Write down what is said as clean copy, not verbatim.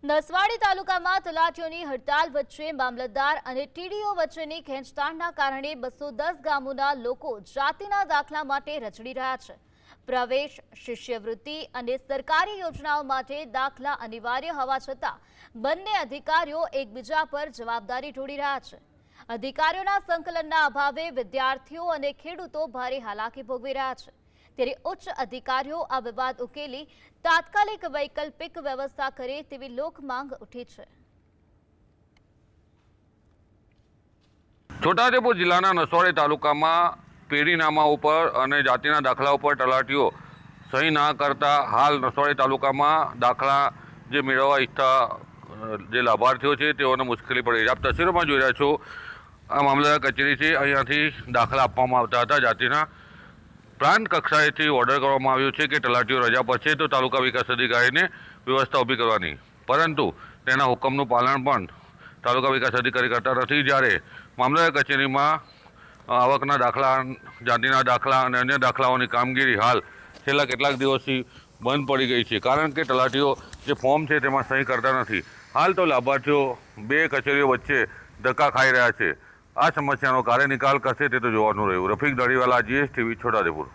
નસવાડી તાલુકામાં તલાટીઓની હડતાલ વચ્ચે મામલતદાર અને ટીડીઓ વચ્ચેની ખેંચતાણના કારણે 210 ગામોના લોકો જાતિના દાખલા માટે રજડી રહ્યા છે। પ્રવેશ, શિષ્યવૃત્તિ અને સરકારી યોજનાઓ માટે દાખલા અનિવાર્ય હોવા છતાં બંને અધિકારીઓ એકબીજા પર જવાબદારી ઢોળી રહ્યા છે। અધિકારીઓના સંકલનના અભાવે વિદ્યાર્થીઓ અને ખેડૂતો ભારે હાલાકી ભોગવી રહ્યા છે। ત્યારે ઉચ્ચ અધિકારીઓ આ વિવાદ ઉકેલી તાત્કાલિક વૈકલ્પિક વ્યવસ્થા કરે તેવી લોક માંગ ઉઠી છે। છોટાઉદેપુર જિલ્લાના નસવાડી તાલુકામાં પેઢીનામા ઉપર અને જાતિના દાખલા ઉપર તલાટીઓ સહી ના કરતા હાલ નસવાડી તાલુકામાં દાખલા જે મેળવવા ઈચ્છતા જે લાભાર્થીઓ છે તેઓને મુશ્કેલી પડી રહી છે। આપ તસવીરોમાં જોઈ રહ્યા છો, આ મામલતદાર કચેરી છે। અહીંયાથી દાખલા આપવામાં આવતા હતા જાતિના। પ્રાંત કક્ષાએથી ઓર્ડર કરવામાં આવ્યો છે કે તલાટીઓ રજા પર છે તો તાલુકા વિકાસ અધિકારીને વ્યવસ્થા ઊભી કરવાની, પરંતુ તેના હુકમનું પાલન પણ તાલુકા વિકાસ અધિકારી કરતા નથી। જ્યારે મામલતદાર કચેરીમાં આવકના દાખલા, જાતિના દાખલા અને અન્ય દાખલાઓની કામગીરી હાલ છેલ્લા કેટલાક દિવસથી બંધ પડી ગઈ છે, કારણ કે તલાટીઓ જે ફોર્મ છે તેમાં સહી કરતા નથી। હાલ તો લાભાર્થીઓ બે કચેરીઓ વચ્ચે ધક્કા ખાઈ રહ્યા છે। આ સમસ્યાનો કાર્ય નિકાલ કરશે તે તો જોવાનું રહ્યું। રફીક દળીવાલા, GSTV, છોટાઉદેપુર।